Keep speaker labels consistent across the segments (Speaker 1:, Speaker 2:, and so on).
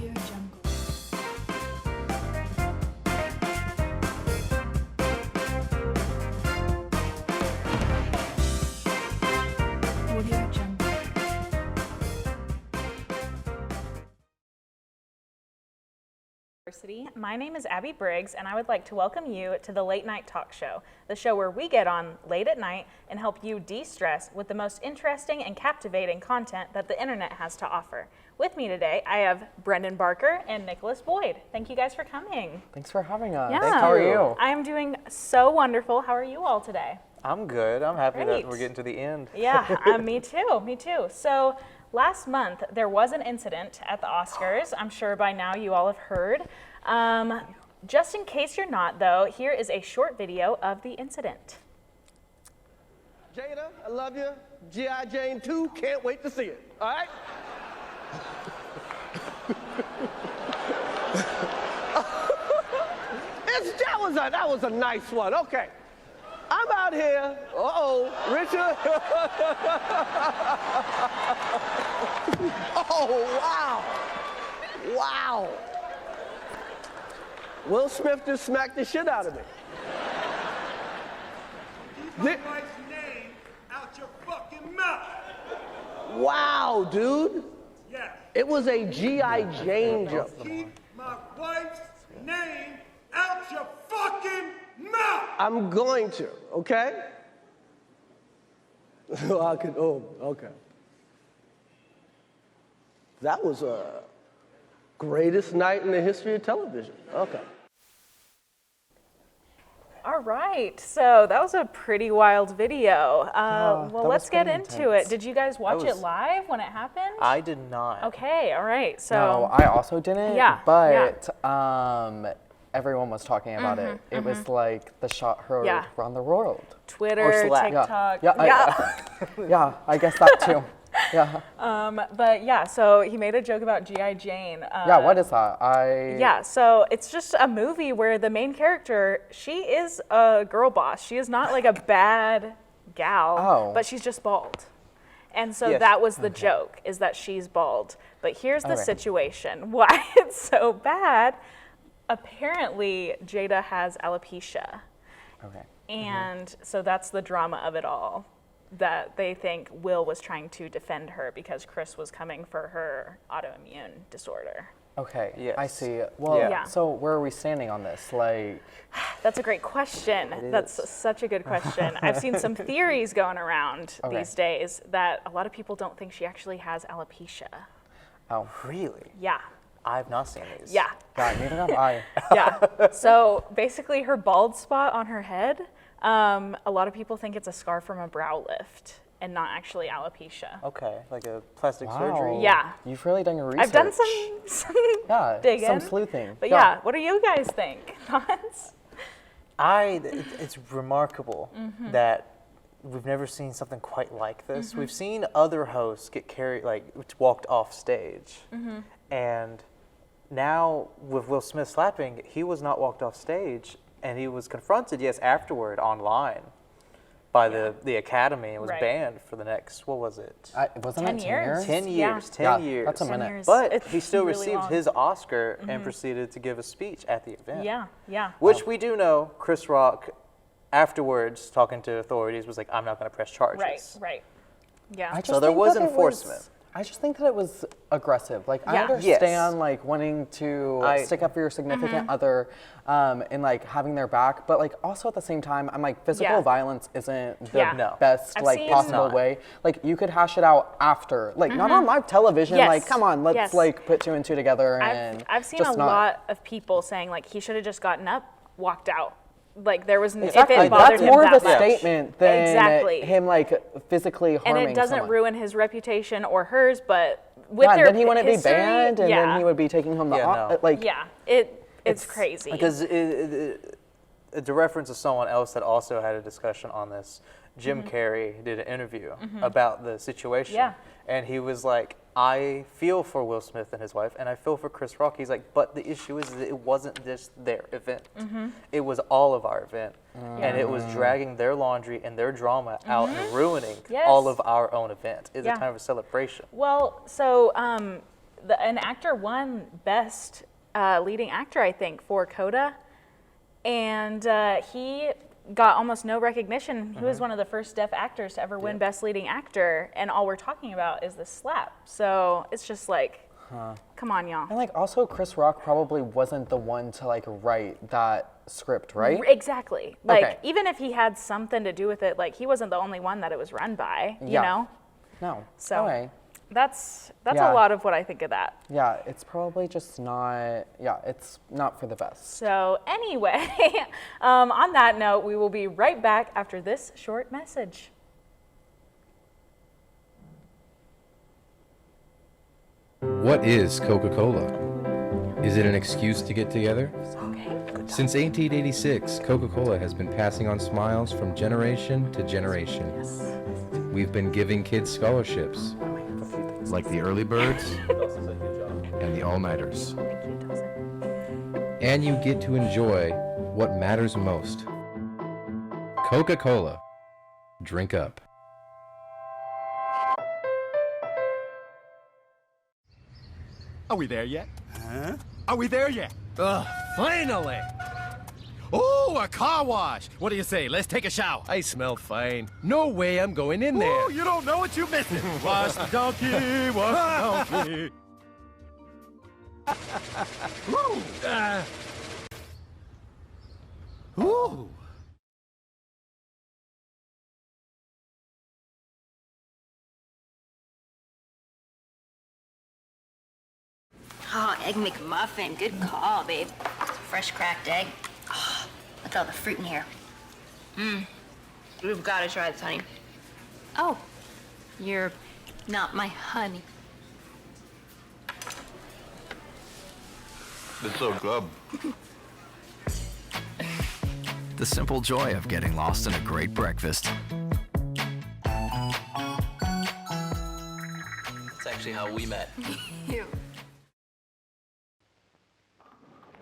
Speaker 1: Audio Jungle. Audio Jungle.
Speaker 2: My name is Abby Briggs, and I would like to welcome you to the Late Night Talk Show, the show where we get on late at night and help you de-stress with the most interesting and captivating content that the internet has to offer. With me today, I have Brendan Barker and Nicholas Boyd. Thank you guys for coming.
Speaker 3: Thanks for having us.
Speaker 2: Yeah.
Speaker 3: How are you?
Speaker 2: I am doing so wonderful. How are you all today?
Speaker 4: I'm good. I'm happy
Speaker 2: Great.
Speaker 4: that we're getting to the end.
Speaker 2: Yeah, me too. So last month, there was an incident at the Oscars. I'm sure by now you all have heard. Just in case you're not, though, here is a short video of the incident.
Speaker 5: Jada, I love you. G.I. Jane 2, can't wait to see it. All right? that was a nice one. Okay. I'm out here. Richard. Oh, wow. Wow. Will Smith just smacked the shit out of me.
Speaker 6: Keep my wife's name out your fucking mouth.
Speaker 5: Wow, dude.
Speaker 6: Yes.
Speaker 5: It was a G.I. Jane joke.
Speaker 6: Keep my wife's name out your fucking mouth.
Speaker 5: I'm going to, okay? Okay. That was a greatest night in the history of television. Okay.
Speaker 2: All right, so that was a pretty wild video. Well,
Speaker 3: that
Speaker 2: let's
Speaker 3: was
Speaker 2: get
Speaker 3: pretty
Speaker 2: into it.
Speaker 3: intense.
Speaker 2: Did you guys watch it
Speaker 4: was-
Speaker 2: live when it happened?
Speaker 4: I did not.
Speaker 2: Okay, all right. So
Speaker 3: No, I also didn't.
Speaker 2: Yeah,
Speaker 3: But everyone was talking about it. It was like the shot heard
Speaker 2: Yeah.
Speaker 3: around the world.
Speaker 2: Twitter,
Speaker 4: Slack.
Speaker 3: Yeah.
Speaker 2: TikTok.
Speaker 3: Yeah. Yeah, I guess that too. Yeah.
Speaker 2: But yeah, so he made a joke about G.I. Jane.
Speaker 3: Yeah. What is that?
Speaker 2: Yeah, so it's just a movie where the main character, she is a girl boss. She is not like a bad gal,
Speaker 3: Oh.
Speaker 2: but she's just bald. And so
Speaker 4: Yes.
Speaker 2: that was the joke, is that she's bald. But here's the
Speaker 3: Okay.
Speaker 2: situation, why it's so bad. Apparently, Jada has alopecia.
Speaker 3: Okay.
Speaker 2: And so that's the drama of it all, that they think Will was trying to defend her because Chris was coming for her autoimmune disorder.
Speaker 3: Okay.
Speaker 4: Yes.
Speaker 3: I see. Well,
Speaker 4: Yeah.
Speaker 2: Yeah.
Speaker 3: so where are we standing on this? Like,
Speaker 2: That's a great question. That's
Speaker 4: is.
Speaker 2: such a good question. I've seen some theories going around
Speaker 3: Okay.
Speaker 2: these days that a lot of people don't think she actually has alopecia.
Speaker 3: oh,
Speaker 4: Really?
Speaker 2: Yeah,
Speaker 4: I've not seen these.
Speaker 2: yeah,
Speaker 3: God, neither have I.
Speaker 2: yeah. So basically her bald spot on her head, a lot of people think it's a scar from a brow lift and not actually alopecia.
Speaker 4: Okay, like a plastic
Speaker 3: Wow.
Speaker 4: surgery.
Speaker 2: Yeah.
Speaker 3: You've really done your research.
Speaker 2: I've done some
Speaker 3: Yeah.
Speaker 2: digging.
Speaker 3: Some sleuthing.
Speaker 2: But yeah, what do you guys think? Thoughts?
Speaker 4: It's remarkable
Speaker 2: Mm-hmm.
Speaker 4: that we've never seen something quite like this.
Speaker 2: Mm-hmm.
Speaker 4: We've seen other hosts get carried, like walked off stage,
Speaker 2: Mm-hmm.
Speaker 4: and now with Will Smith slapping, he was not walked off stage, and he was confronted, yes, afterward online by the Academy and was
Speaker 2: Right.
Speaker 4: banned for the next, what was it?
Speaker 3: Wasn't
Speaker 2: 10
Speaker 3: it 10
Speaker 2: years?
Speaker 3: years?
Speaker 4: 10
Speaker 2: Yeah.
Speaker 4: years, 10
Speaker 3: Yeah,
Speaker 4: years.
Speaker 3: that's a
Speaker 2: 10
Speaker 3: minute.
Speaker 2: years.
Speaker 4: But
Speaker 2: It's
Speaker 4: he still
Speaker 2: really
Speaker 4: received
Speaker 2: long.
Speaker 4: his Oscar and proceeded to give a speech at the event.
Speaker 2: Yeah.
Speaker 4: Which we do know, Chris Rock, afterwards, talking to authorities, was like, I'm not going to press charges.
Speaker 2: Right. Yeah.
Speaker 3: I just
Speaker 4: So there
Speaker 3: think
Speaker 4: was
Speaker 3: that it
Speaker 4: enforcement.
Speaker 3: I just think that it was aggressive. Like, I
Speaker 2: Yeah.
Speaker 3: understand,
Speaker 4: Yes.
Speaker 3: like, wanting to
Speaker 4: I-
Speaker 3: stick up for your significant
Speaker 2: Mm-hmm.
Speaker 3: other and, like, having their back. But, like, also at the same time, I'm like, physical
Speaker 2: Yeah.
Speaker 3: violence isn't the
Speaker 2: Yeah.
Speaker 4: No.
Speaker 3: best,
Speaker 2: I've
Speaker 3: like,
Speaker 2: seen-
Speaker 3: possible
Speaker 4: It's not.
Speaker 3: way. Like, you could hash it out after. Like, not on live television.
Speaker 2: Yes.
Speaker 3: Like, come on, let's,
Speaker 2: Yes.
Speaker 3: like, put two and two together and
Speaker 2: I've seen
Speaker 3: just
Speaker 2: a
Speaker 3: not.
Speaker 2: lot of people saying like he should have just gotten up, walked out. Like there was
Speaker 3: Exactly.
Speaker 2: if it bothered
Speaker 3: That's
Speaker 2: him
Speaker 3: more of
Speaker 2: that
Speaker 3: a
Speaker 2: much.
Speaker 3: statement than
Speaker 2: Exactly.
Speaker 3: him, like, physically
Speaker 2: And
Speaker 3: harming
Speaker 2: it doesn't
Speaker 3: someone.
Speaker 2: ruin his reputation or hers, but with
Speaker 3: Yeah,
Speaker 2: their
Speaker 3: then he wouldn't
Speaker 2: history,
Speaker 3: be banned, and
Speaker 2: yeah,
Speaker 3: then he would be taking home the
Speaker 4: Yeah, no.
Speaker 3: like.
Speaker 2: Yeah, it's crazy.
Speaker 4: Because to reference to someone else that also had a discussion on this, Jim Carrey did an interview about the situation.
Speaker 2: Yeah.
Speaker 4: And he was like, I feel for Will Smith and his wife, and I feel for Chris Rock. He's like, but the issue is that it wasn't just their event. It was all of our event. And it was dragging their laundry and their drama out and ruining
Speaker 2: Yes.
Speaker 4: all of our own event. It's
Speaker 2: Yeah.
Speaker 4: a time of celebration.
Speaker 2: Well, so an actor won Best Leading Actor, I think, for Coda, and he got almost no recognition. He was one of the first deaf actors to ever win Best Leading Actor, and all we're talking about is this slap. So it's just like, come on, y'all.
Speaker 3: And like also Chris Rock probably wasn't the one to like write that script, right?
Speaker 2: Exactly. Like
Speaker 3: Okay.
Speaker 2: even if he had something to do with it, like he wasn't the only one that it was run by, you
Speaker 3: Yeah.
Speaker 2: know?
Speaker 3: No.
Speaker 2: So
Speaker 3: Okay.
Speaker 2: that's
Speaker 3: Yeah.
Speaker 2: a lot of what I think of that.
Speaker 3: Yeah, it's probably just not, it's not for the best.
Speaker 2: So anyway, on that note, we will be right back after this short message.
Speaker 7: What is Coca-Cola? Is it an excuse to get together? Since 1886, Coca-Cola has been passing on smiles from generation to generation. We've been giving kids scholarships, like the early birds and the all-nighters. And you get to enjoy what matters most. Coca-Cola. Drink up.
Speaker 8: Are we there yet? Huh? Are we there yet? Ugh, finally! Oh, a car wash! What do you say? Let's take a shower. I smell fine. No way I'm going in there. Oh, you don't know what you're missing. Wash the donkey, wash the donkey. Ooh. Ooh.
Speaker 9: Oh, Egg McMuffin. Good call, babe. Fresh cracked egg. Oh, look at all the fruit in here. We've got to try this, honey. Oh, you're not my honey.
Speaker 10: It's so good.
Speaker 11: The simple joy of getting lost in a great breakfast.
Speaker 12: That's actually how we met.
Speaker 9: Ew.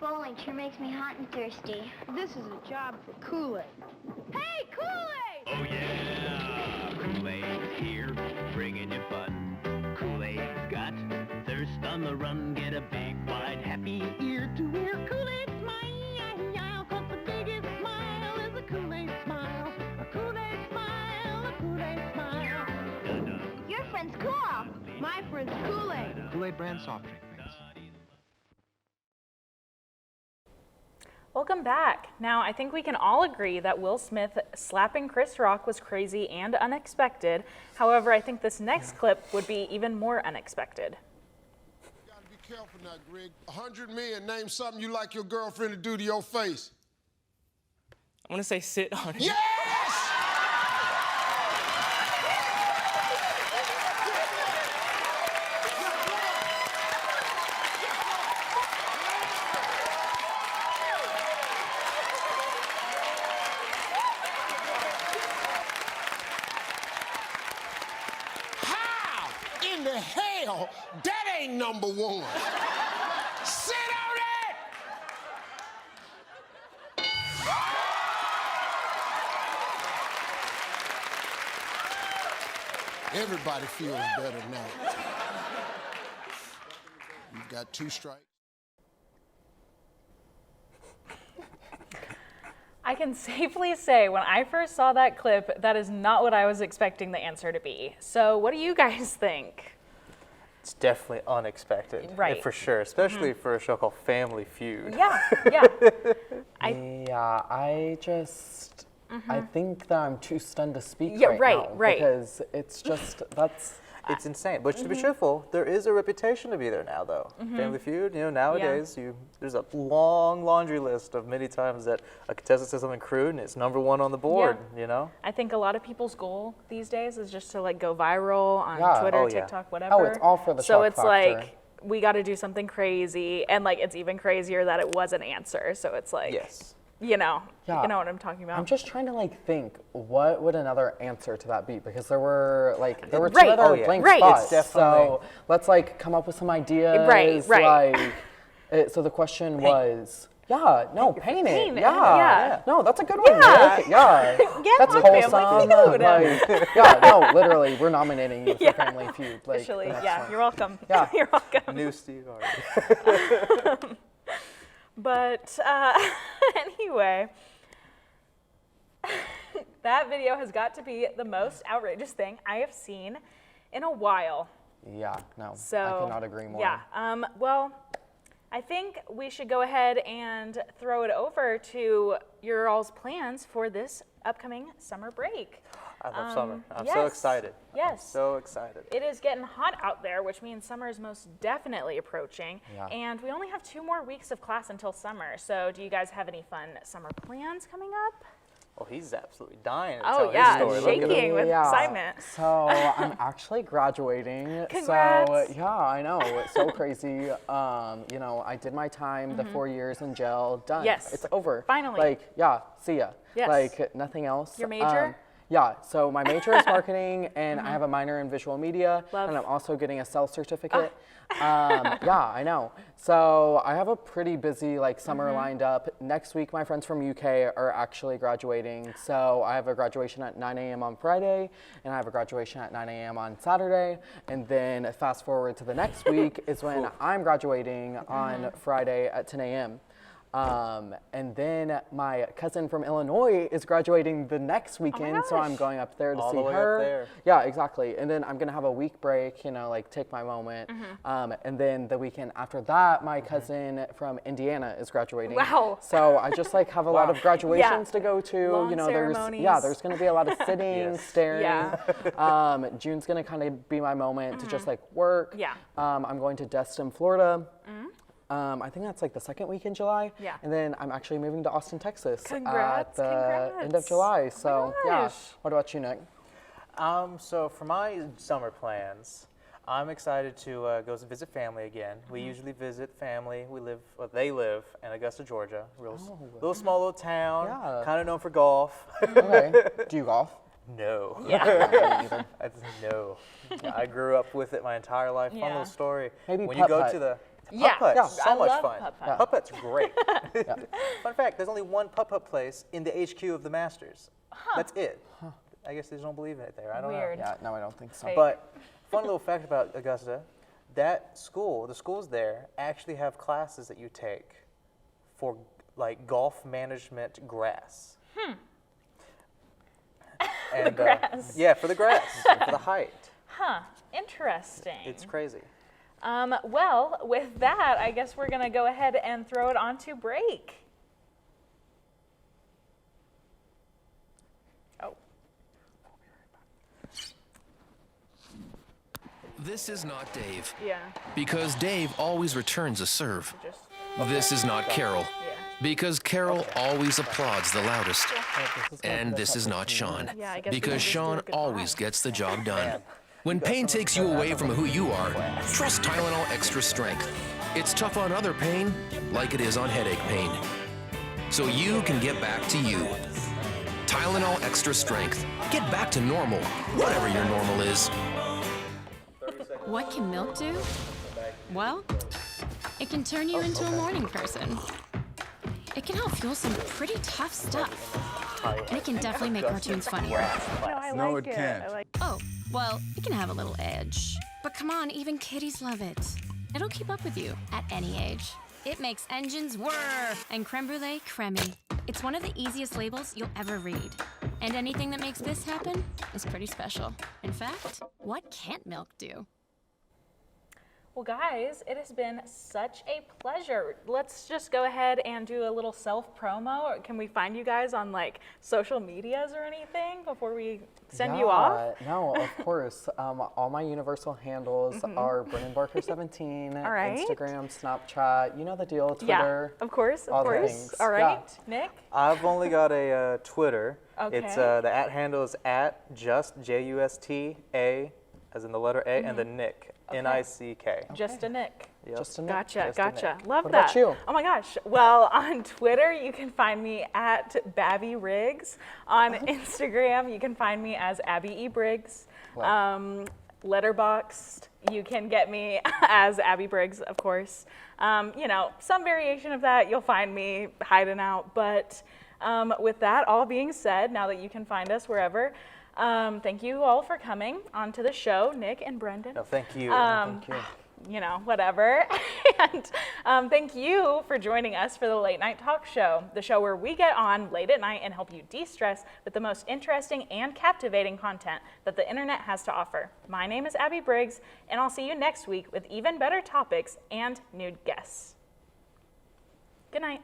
Speaker 13: Bowling sure makes me hot and thirsty.
Speaker 14: This is a job for Kool-Aid. Hey, Kool-Aid!
Speaker 15: Oh yeah, Kool-Aid's here, bringing you fun. Kool-Aid's got thirst on the run. Get a big, wide, happy ear to ear. Kool-Aid smile, 'cause the biggest smile is a Kool-Aid smile. A Kool-Aid smile, a Kool-Aid smile. Dun-dun.
Speaker 13: Your friend's cool.
Speaker 14: My friend's Kool-Aid.
Speaker 8: Kool-Aid brand soft drink.
Speaker 2: Welcome back. Now, I think we can all agree that Will Smith slapping Chris Rock was crazy and unexpected. However, I think this next clip would be even more unexpected.
Speaker 16: You gotta be careful now, Greg. 100 men, name something you like your girlfriend to do to your face.
Speaker 17: I'm gonna say sit on it.
Speaker 16: Yes! How in the hell that ain't number one? Sit on it! Everybody feels better now. You've got 2 strikes.
Speaker 2: I can safely say when I first saw that clip, that is not what I was expecting the answer to be. So what do you guys think?
Speaker 4: It's definitely unexpected,
Speaker 2: Right.
Speaker 4: for sure, especially for a show called Family Feud.
Speaker 2: Yeah, yeah.
Speaker 3: I think that I'm too stunned to speak
Speaker 2: Yeah,
Speaker 3: right
Speaker 2: right,
Speaker 3: now.
Speaker 2: right.
Speaker 3: Because it's just,
Speaker 4: It's insane. But to be truthful, there is a reputation to be there now, though. Family Feud, nowadays, there's a long laundry list of many times that a contestant says something crude and it's number 1 on the board,
Speaker 2: I think a lot of people's goal these days is just to like go viral on Twitter,
Speaker 4: Oh, yeah.
Speaker 2: TikTok, whatever.
Speaker 3: Oh, it's all for the
Speaker 2: So
Speaker 3: shock
Speaker 2: it's
Speaker 3: factor.
Speaker 2: like, we got to do something crazy. And like, it's even crazier that it was an answer. So it's like, you know what I'm talking about.
Speaker 3: I'm just trying to like think, what would another answer to that be? Because there were 2
Speaker 2: Right.
Speaker 3: other blank
Speaker 2: Right.
Speaker 3: spots.
Speaker 4: It's
Speaker 3: So let's like come up with some ideas.
Speaker 2: Right.
Speaker 3: So the question was, Yeah, no, paint it.
Speaker 2: Paint it,
Speaker 3: Yeah.
Speaker 2: yeah.
Speaker 3: No, that's a good one,
Speaker 2: Yeah.
Speaker 3: Nick. Yeah.
Speaker 2: Get
Speaker 3: That's
Speaker 2: on
Speaker 3: wholesome.
Speaker 2: Family Feud.
Speaker 3: Like, yeah, no, literally, we're nominating you for
Speaker 2: Yeah.
Speaker 3: Family Feud. Like,
Speaker 2: Officially,
Speaker 3: the next
Speaker 2: yeah,
Speaker 3: one.
Speaker 2: you're welcome.
Speaker 3: Yeah.
Speaker 2: You're welcome.
Speaker 4: New Steve Harvey.
Speaker 2: But anyway, that video has got to be the most outrageous thing I have seen in a while.
Speaker 3: Yeah, no,
Speaker 2: So
Speaker 3: I cannot agree more.
Speaker 2: Yeah. Well, I think we should go ahead and throw it over to your all's plans for this upcoming summer break.
Speaker 4: I love summer. I'm so
Speaker 2: yes.
Speaker 4: excited.
Speaker 2: Yes.
Speaker 4: I'm so excited.
Speaker 2: It is getting hot out there, which means summer is most definitely approaching.
Speaker 3: Yeah.
Speaker 2: And we only have 2 more weeks of class until summer. So do you guys have any fun summer plans coming up?
Speaker 4: Well, he's absolutely dying to
Speaker 2: Oh,
Speaker 4: tell
Speaker 2: yeah,
Speaker 4: his story. Look at
Speaker 2: shaking
Speaker 4: him.
Speaker 2: with excitement.
Speaker 3: So I'm actually graduating.
Speaker 2: Congrats.
Speaker 3: So yeah, I know, it's so crazy. You know, I did my time, the 4 years in jail, done.
Speaker 2: Yes.
Speaker 3: It's over.
Speaker 2: Finally.
Speaker 3: Like, yeah, see ya.
Speaker 2: Yes.
Speaker 3: Like, nothing else.
Speaker 2: Your major?
Speaker 3: Yeah, so my major is marketing, and I have a minor in visual media,
Speaker 2: Love.
Speaker 3: and I'm also getting a CEL certificate. Yeah, I know. So I have a pretty busy summer lined up. Next week, my friends from UK are actually graduating. So I have a graduation at 9 a.m. on Friday, and I have a graduation at 9 a.m. on Saturday. And then fast forward to the next week is when I'm graduating on Friday at 10 a.m. And then my cousin from Illinois is graduating the next weekend, so I'm going up there to
Speaker 4: All
Speaker 3: see
Speaker 4: the way up
Speaker 3: her.
Speaker 4: there.
Speaker 3: Yeah, exactly. And then I'm gonna have a week break, you know, take my moment. And then the weekend after that, my cousin from Indiana is graduating.
Speaker 2: Wow.
Speaker 3: So I just have a lot of graduations to go to.
Speaker 2: Long
Speaker 3: you know,
Speaker 2: ceremonies.
Speaker 3: there's gonna be a lot of sitting,
Speaker 4: Yes.
Speaker 3: staring.
Speaker 2: Yeah.
Speaker 3: June's gonna kind of be my moment to just work.
Speaker 2: Yeah.
Speaker 3: I'm going to Destin, Florida. I think that's the second week in July.
Speaker 2: Yeah.
Speaker 3: And then I'm actually moving to Austin, Texas
Speaker 2: Congrats,
Speaker 3: at the end of
Speaker 2: congrats.
Speaker 3: July. So yeah.
Speaker 2: gosh.
Speaker 3: What about you, Nick?
Speaker 4: So for my summer plans, I'm excited to go visit family again. We usually visit family. They live in Augusta, Georgia. Little small little town.
Speaker 3: Yeah.
Speaker 4: Kind of known for golf.
Speaker 3: Okay. Do you golf?
Speaker 4: No.
Speaker 2: Yeah.
Speaker 4: No. I grew up with it my entire life. Fun
Speaker 2: Yeah.
Speaker 4: little story.
Speaker 3: Maybe
Speaker 4: when you go
Speaker 3: putt-putt.
Speaker 4: to the
Speaker 2: Yeah.
Speaker 4: putt-putt,
Speaker 3: Yeah.
Speaker 4: so
Speaker 2: I
Speaker 4: much
Speaker 2: love
Speaker 4: fun.
Speaker 2: putt-putt.
Speaker 3: Yeah.
Speaker 4: Putt-putt's great. Fun fact, there's only one putt-putt place in the HQ of the Masters. That's it. I guess they just don't believe it there. I don't
Speaker 2: Weird.
Speaker 3: Yeah, no, I don't think so.
Speaker 2: Fake.
Speaker 4: But fun little fact about Augusta, that school, the schools there actually have classes that you take for golf management grass. And,
Speaker 2: The grass.
Speaker 4: yeah, for the grass, for the height.
Speaker 2: Huh. Interesting.
Speaker 4: It's crazy.
Speaker 2: Well, with that, I guess we're going to go ahead and throw it on to break. Oh.
Speaker 11: This is not Dave.
Speaker 2: Yeah.
Speaker 11: Because Dave always returns a serve.
Speaker 2: Just.
Speaker 11: This is not Carol.
Speaker 2: Yeah.
Speaker 11: Because Carol always applauds the loudest. And this is not Sean.
Speaker 2: Yeah, I guess we can
Speaker 11: Because
Speaker 2: just do
Speaker 11: Sean
Speaker 2: a good
Speaker 11: always
Speaker 2: job.
Speaker 11: gets the job done. When pain takes you away from who you are, trust Tylenol Extra Strength. It's tough on other pain like it is on headache pain. So you can get back to you. Tylenol Extra Strength. Get back to normal, whatever your normal is.
Speaker 10: What can milk do? Well, it can turn you into a morning person. It can help fuel some pretty tough stuff. And it can definitely make cartoons funnier.
Speaker 2: No, I like it. I like
Speaker 10: Oh, well, it can have a little edge. But come on, even kitties love it. It'll keep up with you at any age. It makes engines whir and creme brulee creamy. It's one of the easiest labels you'll ever read. And anything that makes this happen is pretty special. In fact, what can't milk do?
Speaker 2: Well, guys, it has been such a pleasure. Let's just go ahead and do a little self-promo. Can we find you guys on social medias or anything before we send you off?
Speaker 3: No, of course. All my universal handles are Brennan Barker 17,
Speaker 2: All right.
Speaker 3: Instagram, Snapchat, you know the deal, Twitter.
Speaker 2: Yeah, of course,
Speaker 3: all
Speaker 2: of
Speaker 3: the
Speaker 2: course.
Speaker 3: things.
Speaker 2: All right, Nick?
Speaker 4: I've only got a Twitter.
Speaker 2: Okay.
Speaker 4: It's the @handle is @just JUSTA, as in the letter A, and the Nick.
Speaker 2: Okay.
Speaker 4: N-I-C-K.
Speaker 2: Just a Nick.
Speaker 4: Yep.
Speaker 3: Just a Nick.
Speaker 2: Gotcha,
Speaker 4: Just a
Speaker 2: gotcha.
Speaker 4: Nick.
Speaker 2: Love
Speaker 3: What
Speaker 2: that.
Speaker 3: about you?
Speaker 2: Oh my gosh. Well, on Twitter, you can find me at Babby Riggs. On Instagram, you can find me as Abby E. Briggs. Letterboxd. You can get me as Abby Briggs, of course. You know, some variation of that, you'll find me hiding out. But with that all being said, now that you can find us wherever, thank you all for coming onto the show, Nick and Brendan.
Speaker 4: No, thank you.
Speaker 3: Thank you.
Speaker 2: You know, whatever. And thank you for joining us for the Late Night Talk Show, the show where we get on late at night and help you de-stress with the most interesting and captivating content that the internet has to offer. My name is Abby Briggs, and I'll see you next week with even better topics and nude guests. Good night.